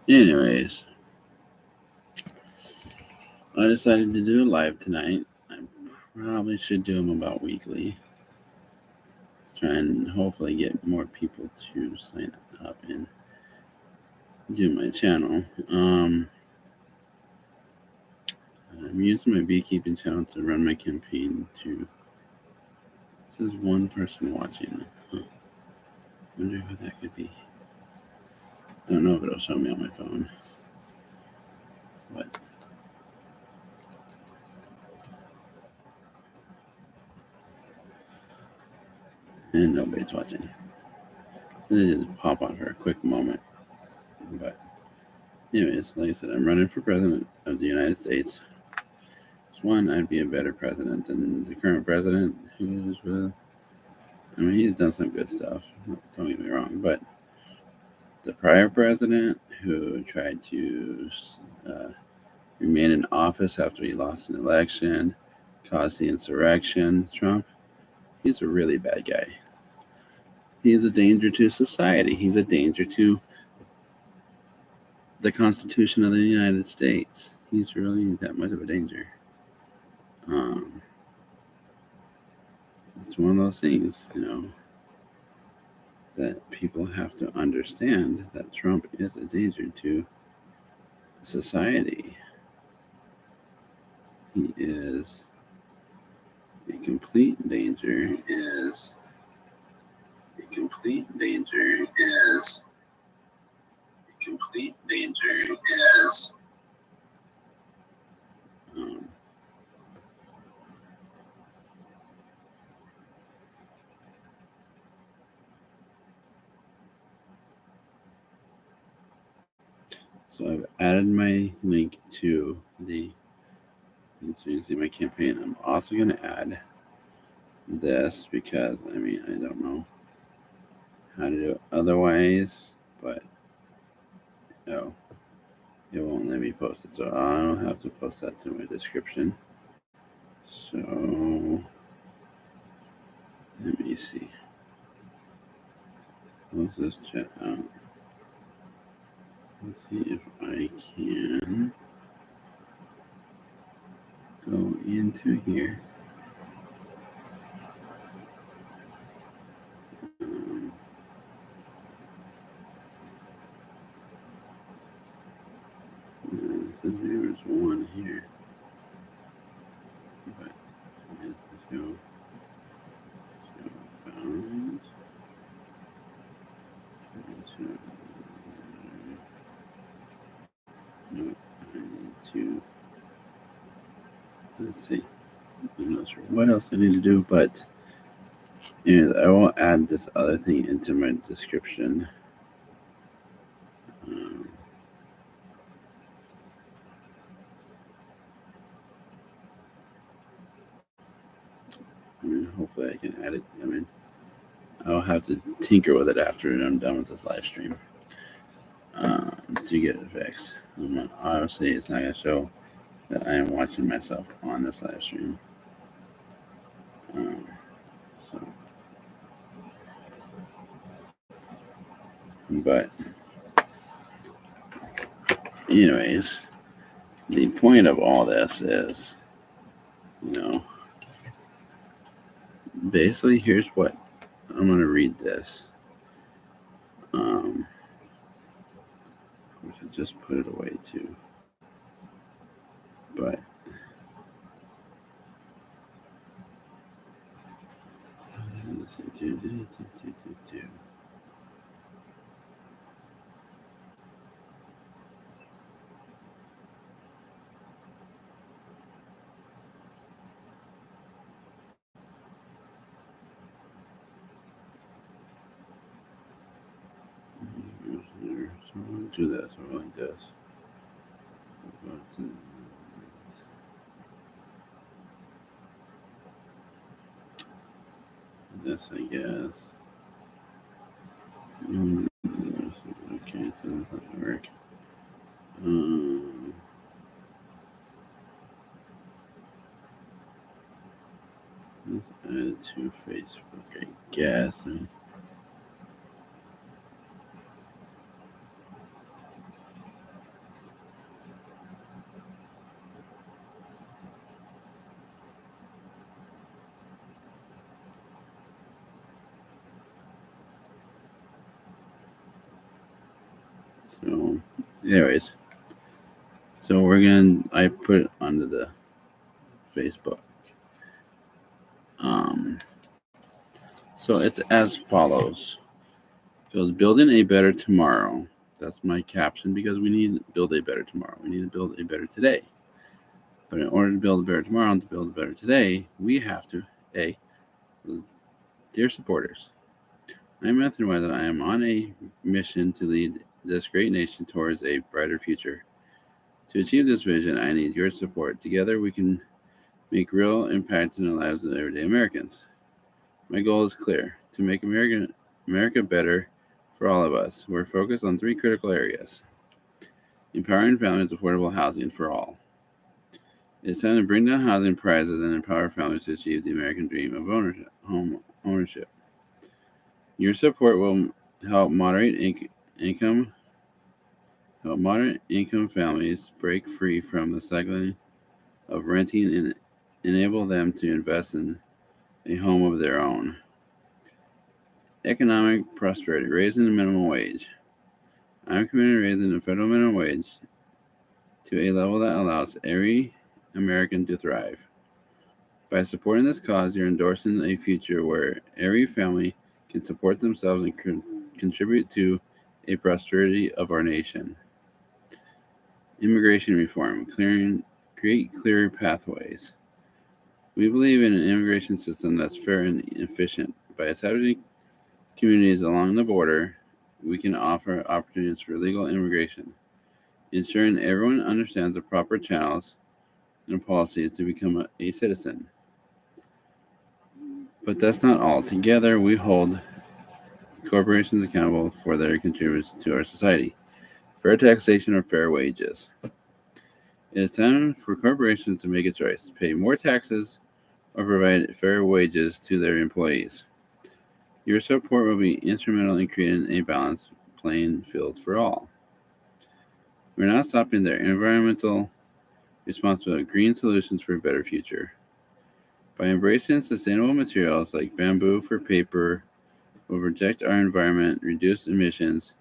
Anyways, I decided to do a live tonight. I probably should do them about weekly. Try and hopefully get more people to sign up and do my channel. I'm using my beekeeping channel to run my campaign to. This is one person watching. Huh. Wonder who that could be. Don't know if it'll show me on my phone. But and nobody's watching. It just pop on for a quick moment. But anyways, like I said, I'm running for president of the United States. One, I'd be a better president than the current president, who's with. I mean, he's done some good stuff. Don't get me wrong, but the prior president who tried to remain in office after he lost an election, caused the insurrection, Trump, he's a really bad guy. He's a danger to society. He's a danger to the Constitution of the United States. He's really that much of a danger. It's one of those things, that people have to understand that Trump is a danger to society. He is a complete danger. Is a complete danger. Is a complete danger. Is So I've added my link to the. So you can see my campaign. I'm also going to add this because I don't know how to do it otherwise, but no, it won't let me post it, so I'll have to post that to my description. So let me see. Close this chat out. Let's see if I can go into here. So there's one here. But let's go. Bound. No, I need to. Let's see. I'm not sure what else I need to do, but anyways, I will add this other thing into my description. Hopefully I can add it. I'll have to tinker with it after I'm done with this live stream to get it fixed. Obviously, it's not going to show that I am watching myself on this live stream. So, but anyways, the point of all this is, basically, here's what I'm going to read this. I should just put it away too. But do this or like this. This, I guess. Okay, so this doesn't work. Let's add it to Facebook, I guess. So, anyways, I put it onto the Facebook. So it's as follows. It goes, building a better tomorrow. That's my caption because we need to build a better tomorrow. We need to build a better today. But in order to build a better tomorrow and to build a better today, we have to, dear supporters, I'm Anthony Wise and I am on a mission to lead this great nation towards a brighter future. To achieve this vision, I need your support. Together, we can make real impact in the lives of everyday Americans. My goal is clear: to make America better for all of us. We're focused on 3 critical areas: empowering families, affordable housing for all. It's time to bring down housing prices and empower families to achieve the American dream of home ownership. Your support will help moderate income families break free from the cycle of renting and enable them to invest in a home of their own. Economic prosperity, raising the minimum wage. I'm committed to raising the federal minimum wage to a level that allows every American to thrive. By supporting this cause, you're endorsing a future where every family can support themselves and contribute to a prosperity of our nation. Immigration reform, create clear pathways. We believe in an immigration system that's fair and efficient. By establishing communities along the border, we can offer opportunities for legal immigration, ensuring everyone understands the proper channels and policies to become a citizen. But that's not all. Together, we hold corporations accountable for their contributions to our society. Fair taxation or fair wages. It is time for corporations to make a choice: pay more taxes or provide fair wages to their employees. Your support will be instrumental in creating a balanced playing field for all. We're not stopping there. Environmental responsibility, green solutions for a better future. By embracing sustainable materials like bamboo for paper, we'll protect our environment, reduce emissions,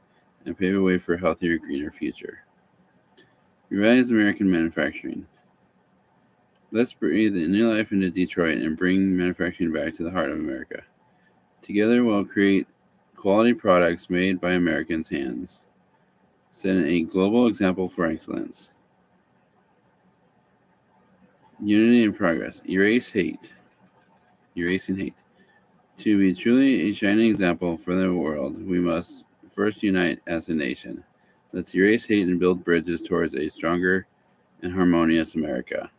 and pave a way for a healthier, greener future. Revitalize American manufacturing. Let's breathe a new life into Detroit and bring manufacturing back to the heart of America. Together, we'll create quality products made by Americans' hands, setting a global example for excellence. Unity and progress. Erasing hate. To be truly a shining example for the world, we must first unite as a nation. Let's erase hate and build bridges towards a stronger and harmonious America.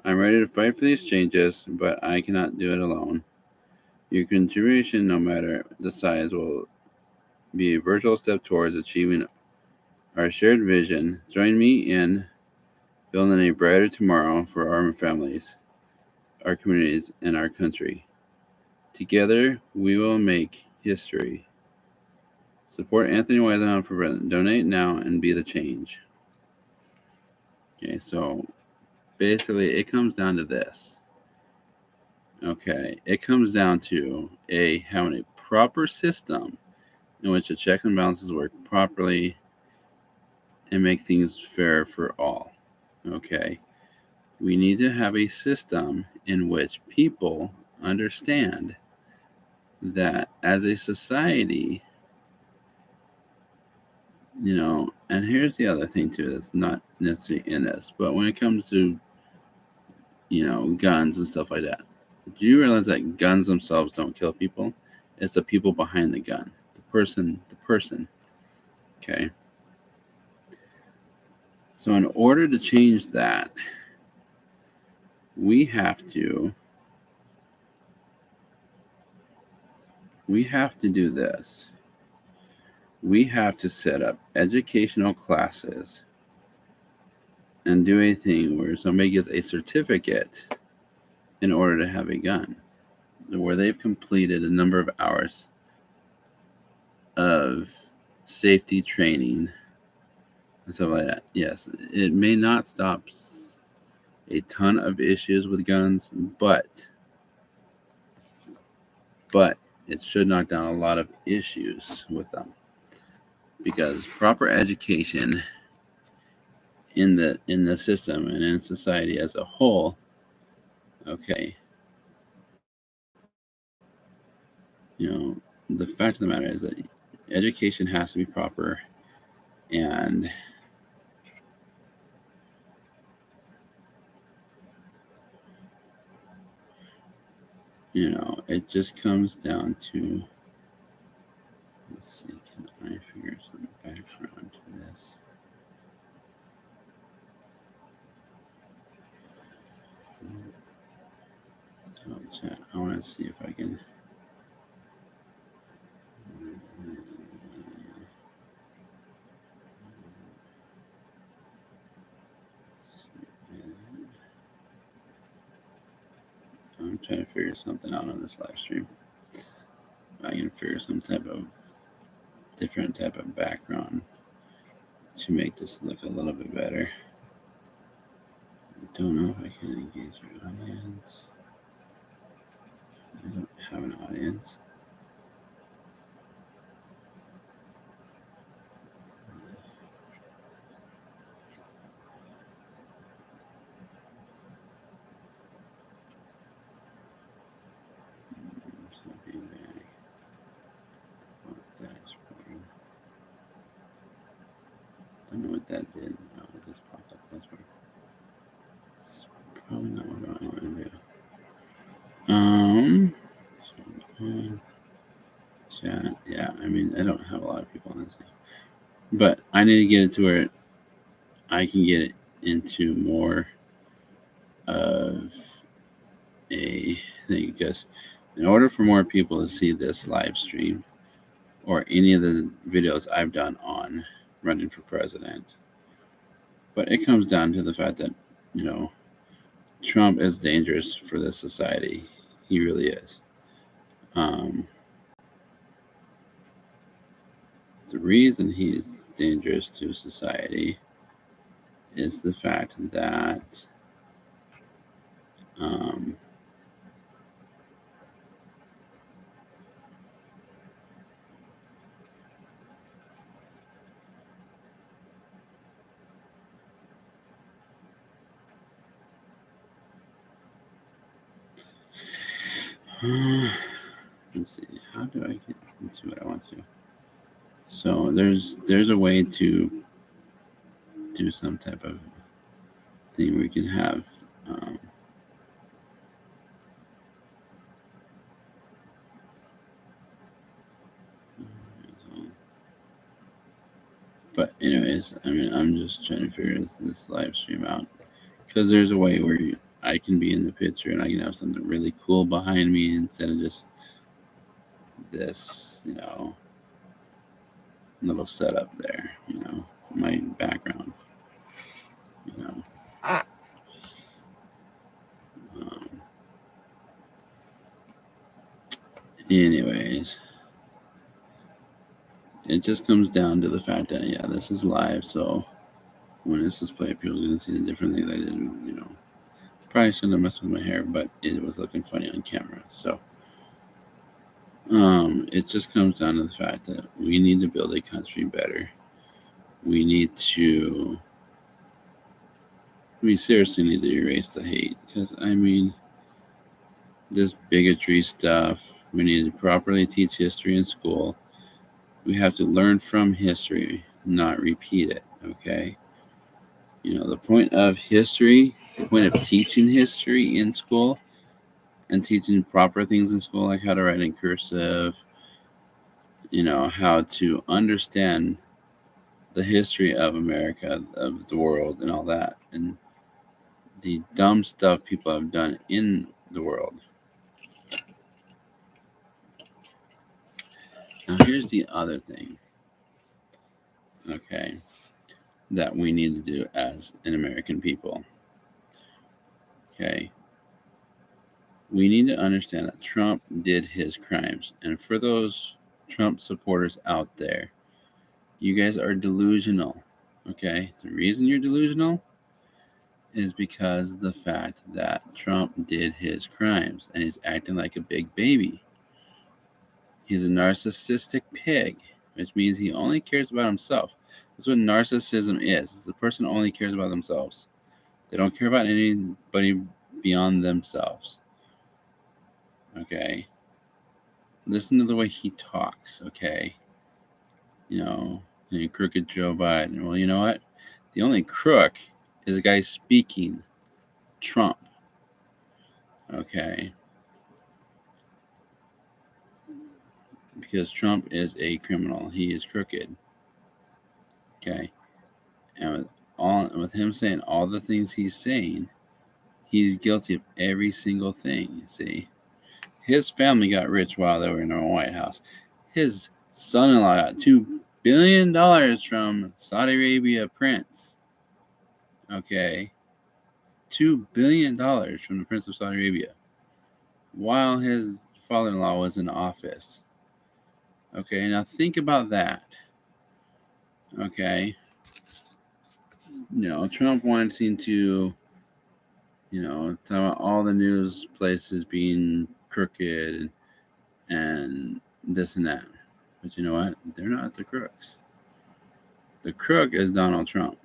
I'm ready to fight for these changes, but I cannot do it alone. Your contribution, no matter the size, will be a virtual step towards achieving our shared vision. Join me in building a brighter tomorrow for our families, our communities, and our country. Together, we will make history. Support Anthony Weisenhower for president. Donate now and be the change. Okay, so basically it comes down to this. Okay, it comes down to having a proper system in which the check and balances work properly and make things fair for all. Okay, we need to have a system in which people understand that as a society, and here's the other thing too that's not necessarily in this, but when it comes to, guns and stuff like that, do you realize that guns themselves don't kill people? It's the people behind the gun, the person. Okay. So in order to change that, we have to do this. We have to set up educational classes and do a thing where somebody gets a certificate in order to have a gun, where they've completed a number of hours of safety training and stuff like that. Yes, it may not stop a ton of issues with guns, but it should knock down a lot of issues with them. because proper education in the system and in society as a whole, okay, the fact of the matter is that education has to be proper, and it just comes down to, let's see, can I figure some background to this? So chat, I want to see if I can. I'm trying to figure something out on this live stream. I can figure some type of different type of background to make this look a little bit better. I don't know if I can engage your audience. I don't have an audience. Don't know what that did. No, it just popped up. That's weird. It's probably not what I want to do. Chat. Yeah, I mean, I don't have a lot of people on this thing, but I need to get it to where I can get it into more of a thing, because in order for more people to see this live stream or any of the videos I've done on running for president, but it comes down to the fact that Trump is dangerous for this society. He really is. The reason he's dangerous to society is the fact that let's see, how do I get into what I want to? So there's a way to do some type of thing where we can have but anyways, I mean, I'm just trying to figure this live stream out, because there's a way where I can be in the picture and I can have something really cool behind me instead of just this, little setup there, my background, anyways, it just comes down to the fact that, yeah, this is live, so when this is played, people are going to see the different things I did, probably shouldn't have messed with my hair, but it was looking funny on camera, so it just comes down to the fact that we need to build a country better. We seriously need to erase the hate, because I mean, this bigotry stuff, we need to properly teach history in school. We have to learn from history, not repeat it, okay? The point of history, the point of teaching history in school and teaching proper things in school, like how to write in cursive, how to understand the history of America, of the world, and all that, and the dumb stuff people have done in the world. Now, here's the other thing, okay, that we need to do as an American people. Okay. We need to understand that Trump did his crimes. And for those Trump supporters out there, you guys are delusional. Okay. The reason you're delusional is because of the fact that Trump did his crimes and he's acting like a big baby. He's a narcissistic pig. which means he only cares about himself. That's what narcissism is. It's the person only cares about themselves. They don't care about anybody beyond themselves. Okay? Listen to the way he talks, okay? Crooked Joe Biden. Well, you know what? The only crook is the guy speaking, Trump. Okay? Because Trump is a criminal. He is crooked. Okay? And with him saying all the things he's saying, he's guilty of every single thing, you see. His family got rich while they were in the White House. His son-in-law got $2 billion from Saudi Arabia prince. Okay. $2 billion from the Prince of Saudi Arabia while his father-in-law was in office. Okay, now think about that. Okay. Trump wanting to, talk about all the news places being crooked and this and that. But you know what? They're not the crooks. The crook is Donald Trump.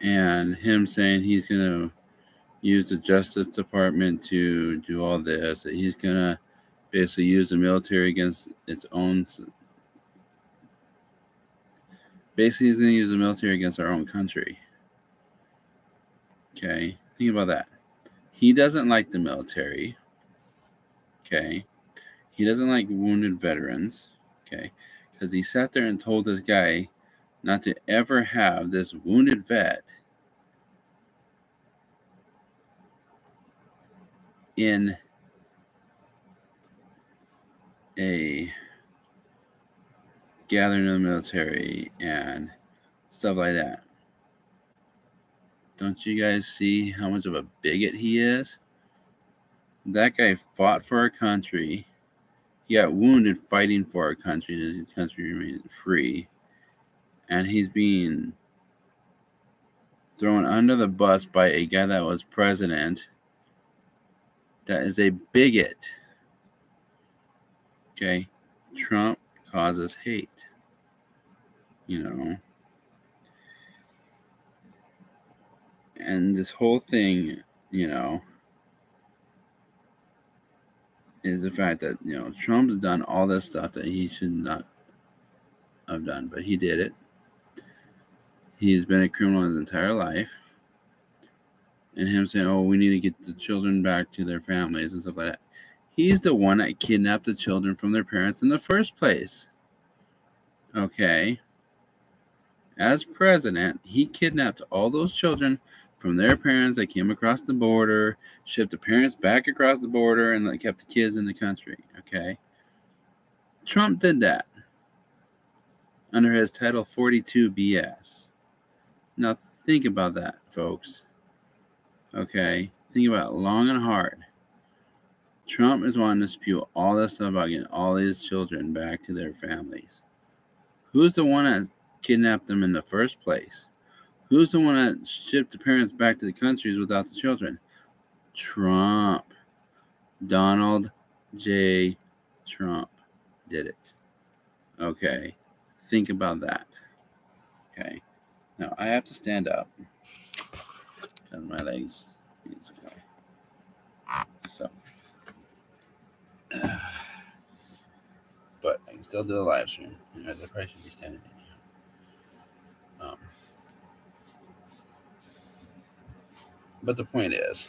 And him saying he's going to use the Justice Department to do all this. That he's going to basically use the military against its own. Basically, he's going to use the military against our own country. Okay? Think about that. He doesn't like the military. Okay? He doesn't like wounded veterans. Okay? Because he sat there and told this guy not to ever have this wounded vet in a gathering of the military and stuff like that. Don't you guys see how much of a bigot he is? That guy fought for our country. He got wounded fighting for our country. The country remained free. And he's being thrown under the bus by a guy that was president that is a bigot. Okay? Trump causes hate. And this whole thing, is the fact that, Trump's done all this stuff that he should not have done, but he did it. He's been a criminal his entire life. And him saying, oh, we need to get the children back to their families and stuff like that. He's the one that kidnapped the children from their parents in the first place. Okay? As president, he kidnapped all those children from their parents that came across the border, shipped the parents back across the border, and kept the kids in the country. Okay? Trump did that under his Title 42 BS. Now, think about that, folks. Okay? Think about it long and hard. Trump is wanting to spew all this stuff about getting all these children back to their families. Who's the one that kidnapped them in the first place? Who's the one that shipped the parents back to the countries without the children? Trump. Donald J. Trump did it. Okay. Think about that. Okay. Now, I have to stand up because my legs. So. But I can still do the live stream. I probably should be standing in here. But the point is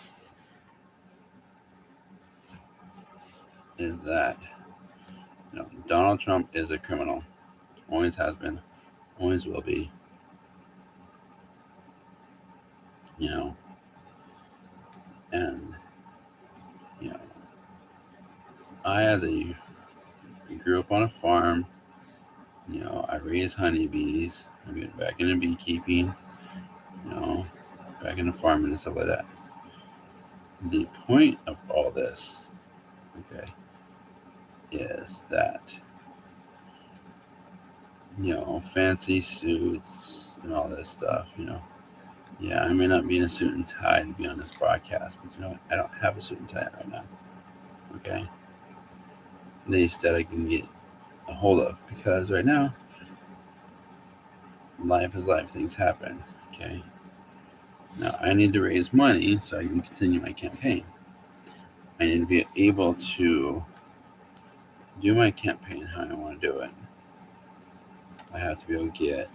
that Donald Trump is a criminal. Always has been. Always will be. And I grew up on a farm. I raised honeybees. I went back into beekeeping. Back into farming and stuff like that. The point of all this, okay, is that fancy suits and all this stuff. Yeah, I may not be in a suit and tie to be on this broadcast, but I don't have a suit and tie right now. Okay. least that I can get a hold of, because right now life is life, things happen. Okay. Now I need to raise money so I can continue my campaign. I need to be able to do my campaign how I want to do it. I have to be able to get,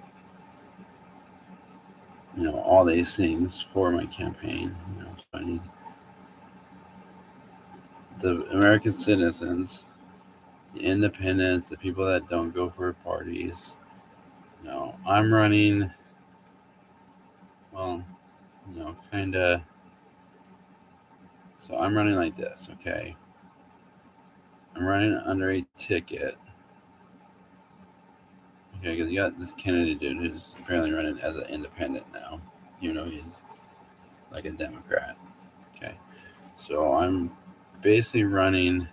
all these things for my campaign. So I need the American citizens, the independents, the people that don't go for parties. I'm running, well, kind of. So I'm running like this, okay? I'm running under a ticket, okay? Because you got this Kennedy dude who's apparently running as an independent now. He's like a Democrat, okay? So I'm basically running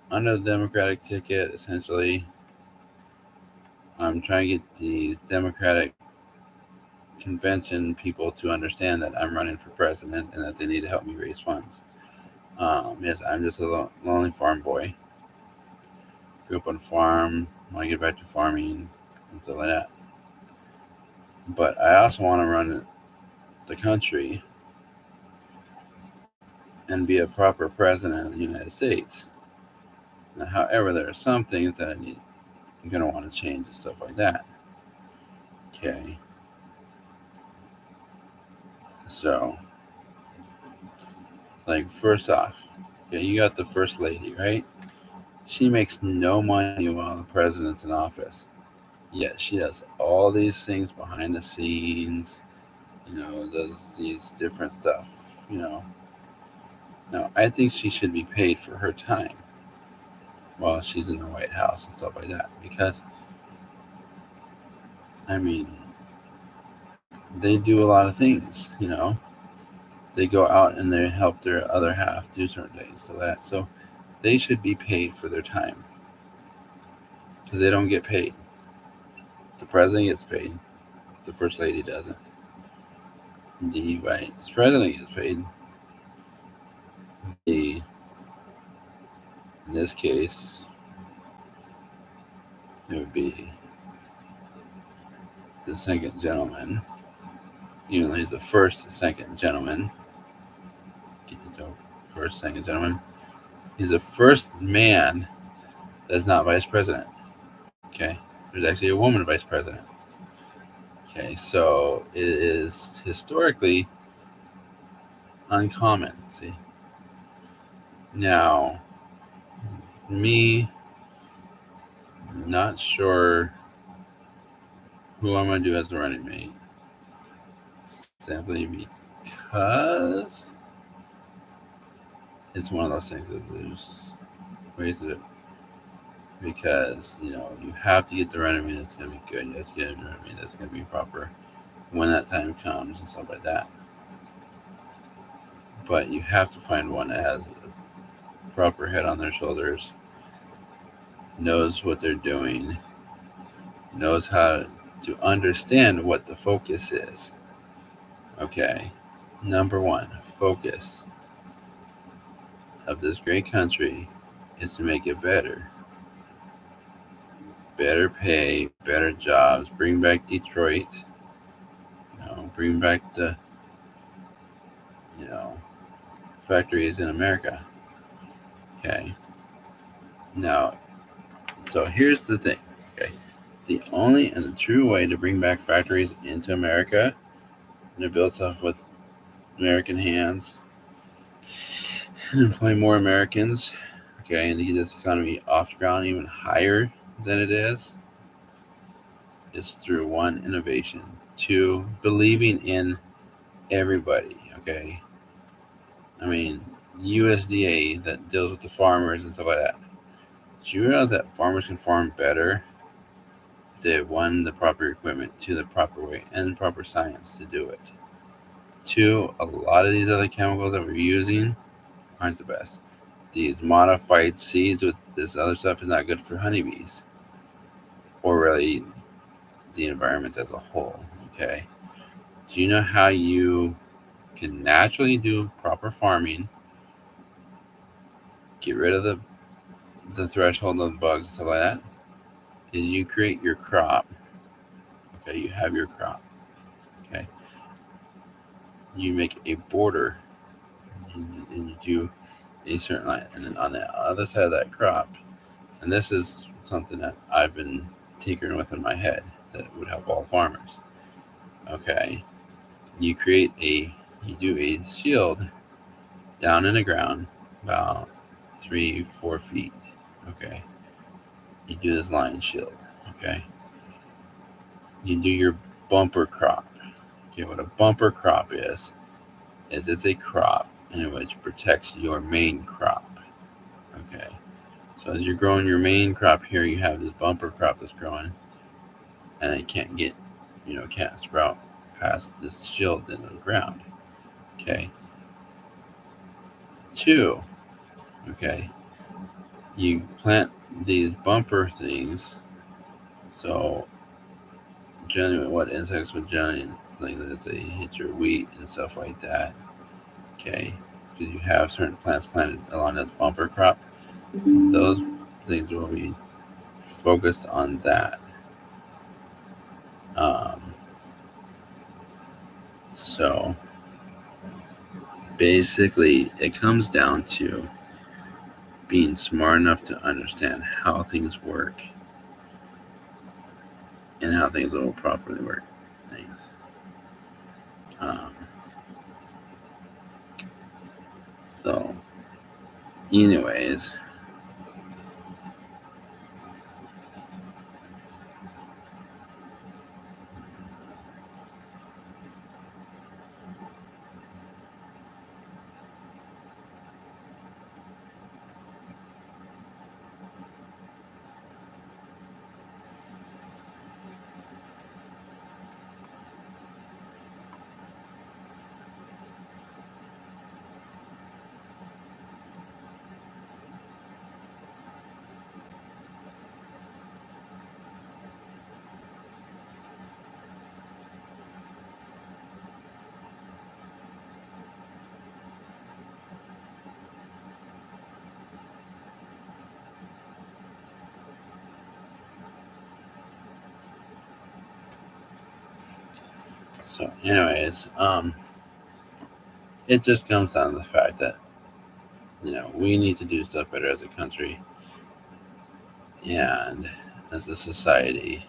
under the Democratic ticket, essentially. I'm trying to get these Democratic convention people to understand that I'm running for president and that they need to help me raise funds. Yes, I'm just a lonely farm boy. Grew up on a farm, want to get back to farming and stuff like that. But I also want to run the country and be a proper president of the United States. Now, however, there are some things that I'm going to want to change and stuff like that. Okay. So, like, first off, okay, you got the first lady, right? She makes no money while the president's in office. Yet she does all these things behind the scenes, does these different stuff. Now, I think she should be paid for her time while she's in the White House and stuff like that. Because, I mean, they do a lot of things. They go out and they help their other half do certain things. So they should be paid for their time. Because they don't get paid. The president gets paid. The first lady doesn't. The vice president gets paid. In this case, it would be the second gentleman. Even though he's the second gentleman. Get the joke. Second gentleman. He's the first man that's not vice president. Okay. There's actually a woman vice president. Okay. So it is historically uncommon. See? Now, me, not sure who I'm going to do as the running mate. Simply because it's one of those things that there's ways to do it. Because, you have to get the running mate that's going to be good. You have to get a running mate that's going to be proper when that time comes and stuff like that. But you have to find one that has a proper head on their shoulders, knows what they're doing, knows how to understand what the focus is. Okay. Number one, focus of this great country is to make it better. Better pay, better jobs, bring back Detroit, bring back the, factories in America. Okay. Now, so here's the thing. Okay. The only and the true way to bring back factories into America and to build stuff with American hands and employ more Americans, okay, and to get this economy off the ground even higher than it is through one, innovation, two, believing in everybody, okay? I mean, USDA that deals with the farmers and stuff like that. Do you realize that farmers can farm better? They one, the proper equipment, two, the proper way and proper science to do it. Two, a lot of these other chemicals that we're using aren't the best. These modified seeds with this other stuff is not good for honeybees or really the environment as a whole. Okay. Do you know how you can naturally do proper farming, get rid of the the threshold of bugs and stuff like that is you create your crop. Okay, you have your crop. Okay, you make a border and you do a certain line, and then on the other side of that crop, and this is something that I've been tinkering with in my head that would help all farmers. Okay, you you do a shield down in the ground about 3-4 feet. Okay, you do this line shield. Okay, you do your bumper crop. Okay, what a bumper crop is it's a crop in which protects your main crop. Okay, so as you're growing your main crop here, you have this bumper crop that's growing, and it can't can't sprout past this shield into the ground. Okay, two. Okay, you plant these bumper things. So generally, what insects would generally, like let's say, hit your wheat and stuff like that. Okay, because you have certain plants planted along this bumper crop, those things will be focused on that. Um, so basically, it comes down to being smart enough to understand how things work and how things will properly work. Things. Um, so, anyways, it just comes down to the fact that we need to do stuff better as a country and as a society.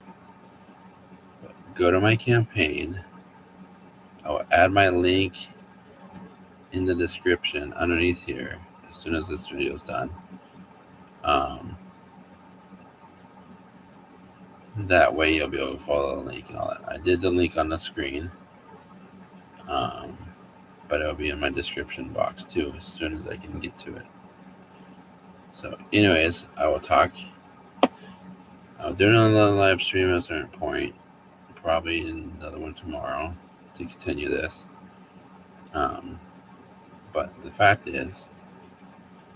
Go to my campaign. I will add my link in the description underneath here as soon as this video is done. That way you'll be able to follow the link and all that. I did the link on the screen, but it'll be in my description box too as soon as I can get to it. So, anyways, I will talk. I'll do another live stream at a certain point, probably another one tomorrow to continue this. But the fact is,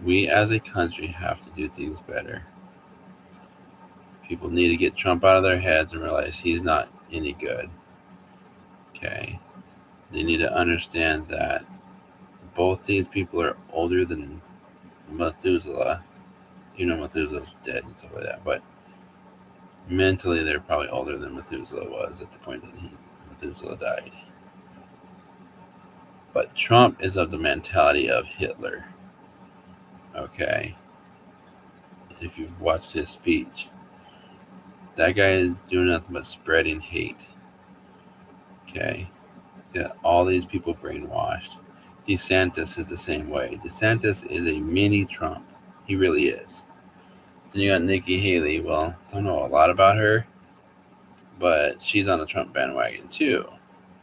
we as a country have to do things better. People need to get Trump out of their heads and realize he's not any good. Okay? They need to understand that both these people are older than Methuselah. Methuselah's dead and stuff like that, but mentally they're probably older than Methuselah was at the point that Methuselah died. But Trump is of the mentality of Hitler. Okay? If you've watched his speech, that guy is doing nothing but spreading hate. Okay? He's got all these people brainwashed. DeSantis is the same way. DeSantis is a mini Trump. He really is. Then you got Nikki Haley. Well, don't know a lot about her, but she's on the Trump bandwagon too.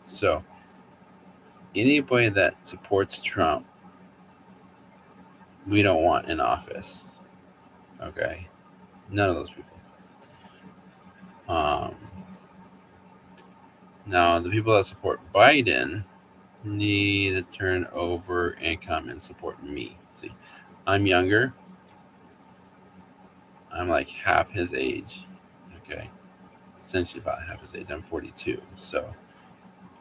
So anybody that supports Trump, we don't want in office. Okay? None of those people. Now, the people that support Biden need to turn over and come and support me. See, I'm younger. I'm like half his age. Okay? Essentially about half his age. I'm 42. So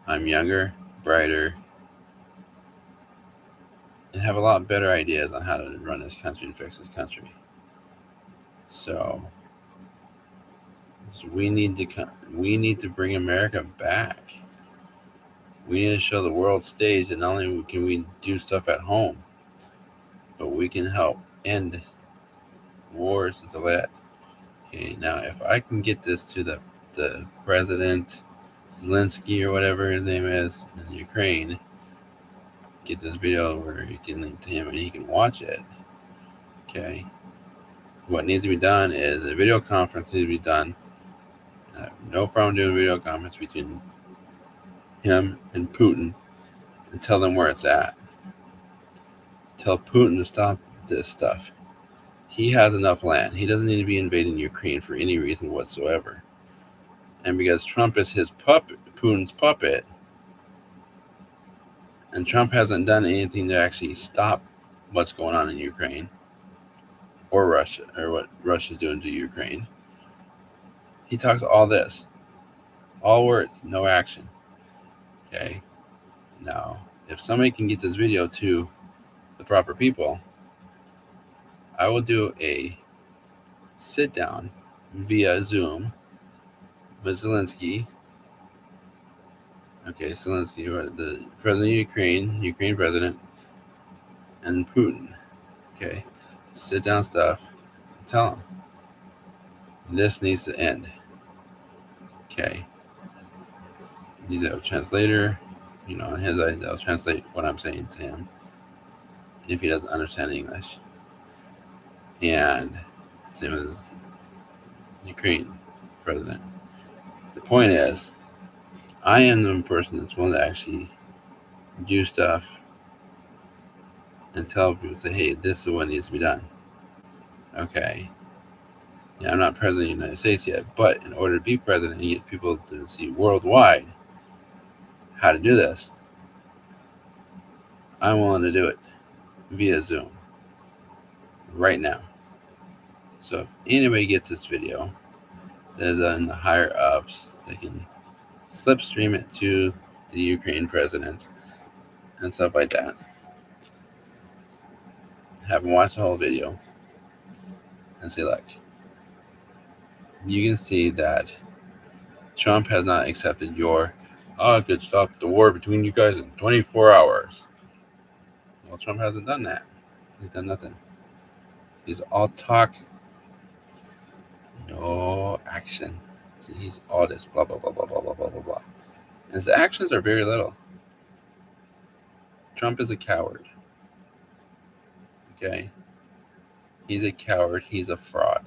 I'm younger, brighter, and have a lot better ideas on how to run this country and fix this country. So we need to bring America back. We need to show the world stage that not only can we do stuff at home, but we can help end wars and stuff like that. Okay, now if I can get this to the president Zelensky or whatever his name is in Ukraine, get this video where you can link to him and he can watch it. Okay, what needs to be done is a video conference needs to be done. I have no problem doing a video conference between him and Putin and tell them where it's at. Tell Putin to stop this stuff. He has enough land. He doesn't need to be invading Ukraine for any reason whatsoever. And because Trump is his puppet, Putin's puppet, and Trump hasn't done anything to actually stop what's going on in Ukraine or Russia, or what Russia's doing to Ukraine, he talks all this. All words, no action. Okay? Now, if somebody can get this video to the proper people, I will do a sit down via Zoom with Zelensky. Okay, Zelensky, the president of Ukraine president, and Putin. Okay, sit down stuff. Tell them this needs to end. Okay, need to have a translator. On his side, I'll translate what I'm saying to him if he doesn't understand English. And same as Ukraine president. The point is, I am the person that's willing to actually do stuff and tell people, say, hey, this is what needs to be done. Okay. Yeah, I'm not president of the United States yet, but in order to be president and get people to see worldwide how to do this, I'm willing to do it via Zoom right now. So if anybody gets this video that is in the higher ups, they can slipstream it to the Ukraine president and stuff like that. Have them watch the whole video and say, look, you can see that Trump has not accepted your, I could stop the war between you guys in 24 hours. Well, Trump hasn't done that. He's done nothing. He's all talk, no action. See, he's all this blah, blah, blah, blah, blah, blah, blah, blah, blah. And his actions are very little. Trump is a coward. Okay? He's a coward. He's a fraud.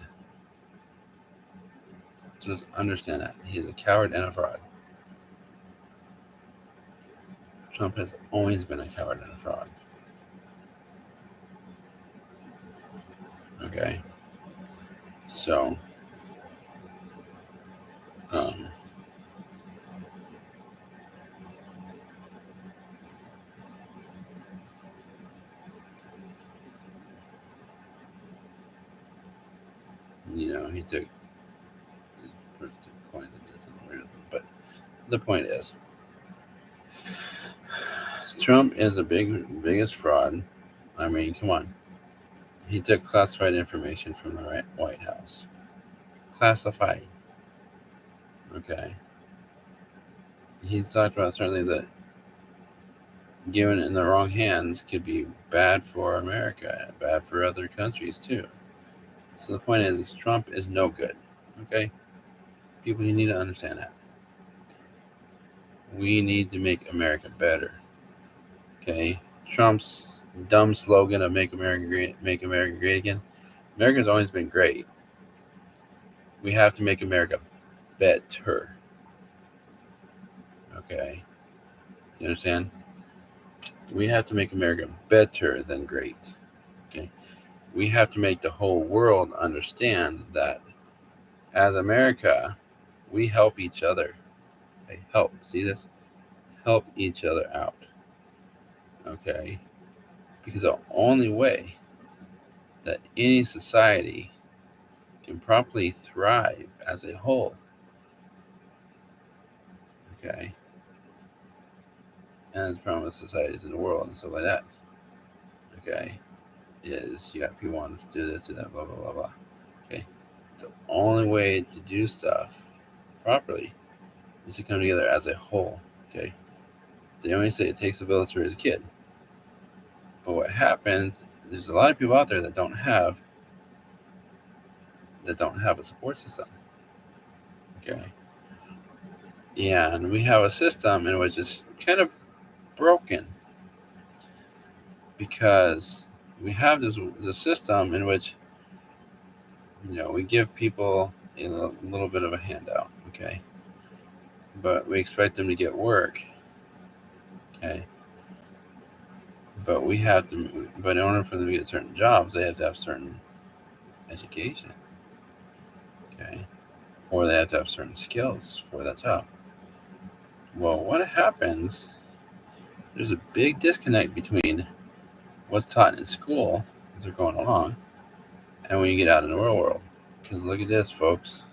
Just understand that. He's a coward and a fraud. Trump has always been a coward and a fraud. Okay? So, he took coins and did something weird. But the point is, Trump is the biggest fraud. I mean, come on. He took classified information from the White House. Classified. Okay. He talked about certain things that, given in the wrong hands, could be bad for America, bad for other countries too. So the point is Trump is no good. Okay? People, you need to understand that. We need to make America better. Okay? Trump's dumb slogan of make America great again. America's always been great. We have to make America better. Okay? You understand? We have to make America better than great. Okay? We have to make the whole world understand that as America, we help each other. Okay? Help. See this? Help each other out. Okay? Because the only way that any society can properly thrive as a whole, okay, and the problem with societies in the world and stuff like that, okay, is you got people wanting to do this, do that, blah, blah, blah, blah, okay. The only way to do stuff properly is to come together as a whole. Okay. They always say it takes a village to raise a kid. But what happens, there's a lot of people out there that don't have a support system. Okay. And we have a system in which it's kind of broken because we have this system in which we give people a little bit of a handout, okay, but we expect them to get work, okay, but in order for them to get certain jobs, they have to have certain education, okay, or they have to have certain skills for that job. Well, what happens, there's a big disconnect between what's taught in school as they're going along and when you get out in the real world. Because look at this, folks.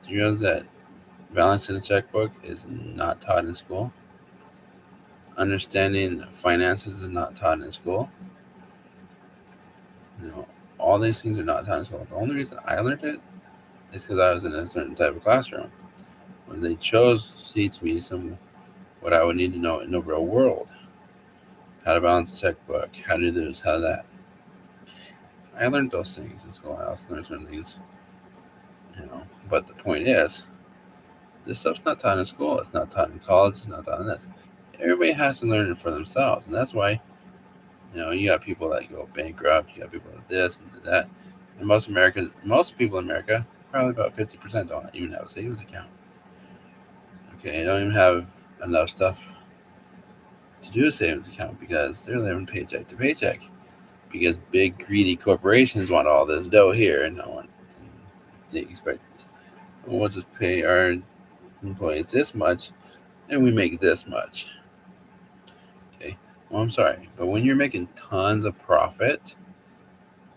Do you know that balance in a checkbook is not taught in school? Understanding finances is not taught in school. All these things are not taught in school. The only reason I learned it is because I was in a certain type of classroom where they chose to teach me what I would need to know in the real world. How to balance a checkbook, how to do this, how to that. I learned those things in school. I also learned certain things, But the point is, this stuff's not taught in school. It's not taught in college. It's not taught in this. Everybody has to learn it for themselves, and that's why, you got people that go bankrupt. You got people like this and that. And most people in America, probably about 50% don't even have a savings account. Okay, they don't even have enough stuff to do a savings account because they're living paycheck to paycheck. Because big greedy corporations want all this dough here, and they expect we'll just pay our employees this much, and we make this much. Okay, well, I'm sorry, but when you're making tons of profit,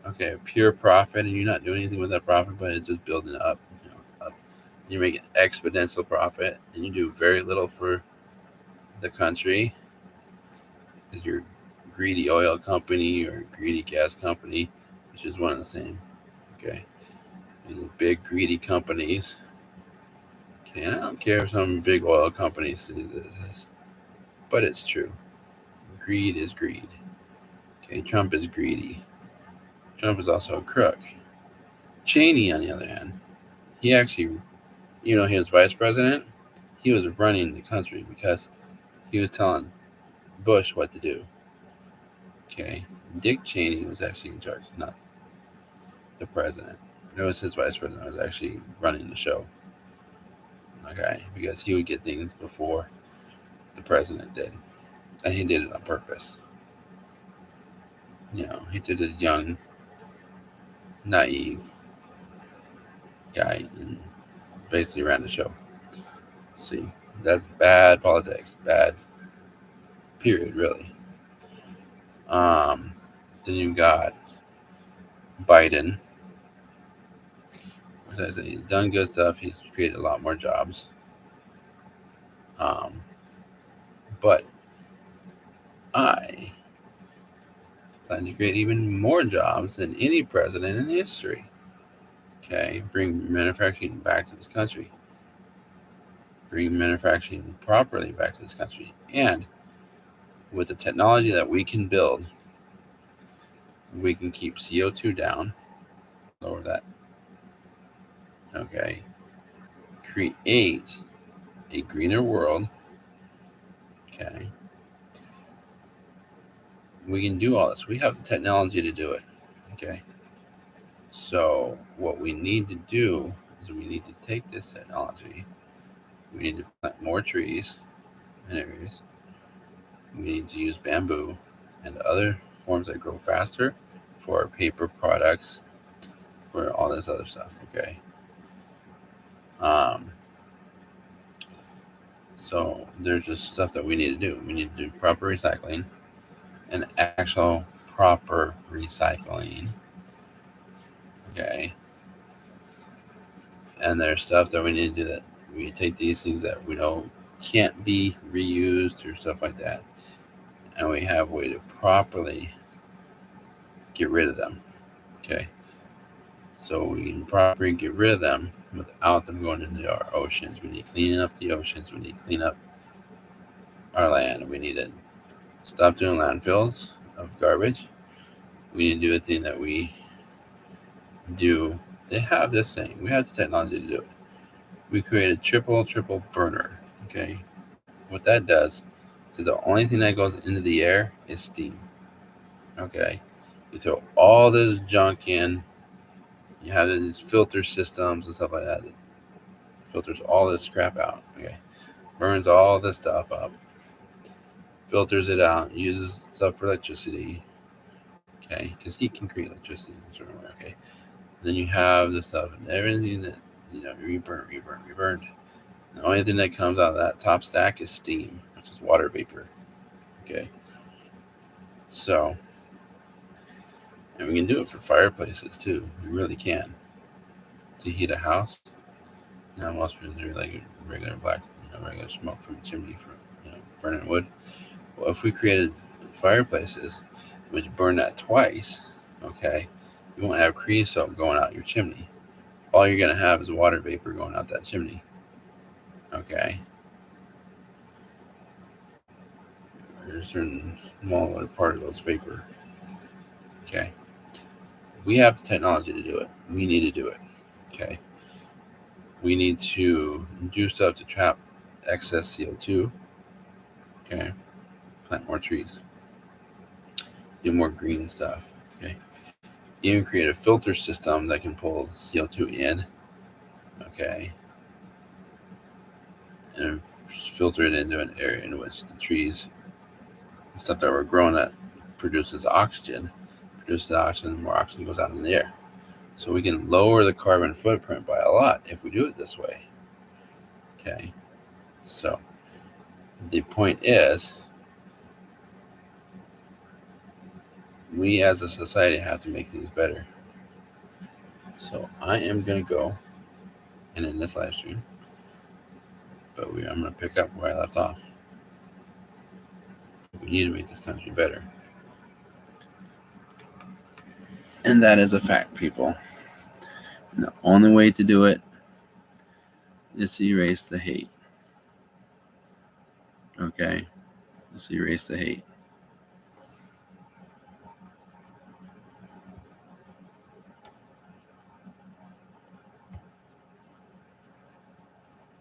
okay, pure profit, and you're not doing anything with that profit, but it's just building up, up. You're making exponential profit, and you do very little for the country because you're a greedy oil company or a greedy gas company, which is one and the same. Okay, these big greedy companies. Okay, and I don't care if some big oil companies say this, but it's true. Greed is greed. Okay, Trump is greedy. Trump is also a crook. Cheney, on the other hand, he actually, he was vice president. He was running the country because he was telling Bush what to do. Okay, Dick Cheney was actually in charge, not the president. It was his vice president who was actually running the show. Okay, because he would get things before the president did, and he did it on purpose. He took this young, naive guy and basically ran the show. See, that's bad politics. Bad. Period. Really. Then you got Biden. As I say, he's done good stuff. He's created a lot more jobs. But I plan to create even more jobs than any president in history. Okay, bring manufacturing back to this country. Bring manufacturing properly back to this country. And with the technology that we can build, we can keep CO2 down, lower that. Okay, create a greener world. Okay, we can do all this. We have the technology to do it. Okay, so what we need to do is we need to take this technology. We need to plant more trees in areas. We need to use bamboo and other forms that grow faster for our paper products, for all this other stuff. Okay. So there's just stuff that we need to do. We need to do proper recycling and actual proper recycling. Okay. And there's stuff that we need to do that we take these things that we know can't be reused or stuff like that, and we have a way to properly get rid of them. Okay. So we can properly get rid of them without them going into our oceans. We need cleaning up the oceans. We need to clean up our land. We need to stop doing landfills of garbage. We need to do a thing that we do. They have this thing. We have the technology to do it. We create a triple burner. Okay. What that does is the only thing that goes into the air is steam. Okay. You throw all this junk in. You have these filter systems and stuff like that. That filters all this crap out. Okay. Burns all this stuff up. Filters it out. Uses stuff for electricity. Okay. Because heat can create electricity in a certain way. Okay. Then you have this stuff and everything that reburned. The only thing that comes out of that top stack is steam, which is water vapor. Okay. So, and we can do it for fireplaces too. We really can. To heat a house, most people do like regular regular smoke from a chimney from burning wood. Well, if we created fireplaces which burn that twice, okay, you won't have creosote going out your chimney. All you're gonna have is water vapor going out that chimney. Okay. There's certain smaller particles, vapor. Okay. We have the technology to do it. We need to do it. Okay. We need to do stuff to trap excess CO2. Okay. Plant more trees. Do more green stuff. Okay. Even create a filter system that can pull CO2 in. Okay. And filter it into an area in which the trees, the stuff that we're growing that produces oxygen, more oxygen goes out in the air. So we can lower the carbon footprint by a lot if we do it this way. Okay. So the point is, we as a society have to make things better. So I am going to go and end this live stream, but I'm going to pick up where I left off. We need to make this country better. And that is a fact, people. And the only way to do it is to erase the hate. Okay? Just erase the hate.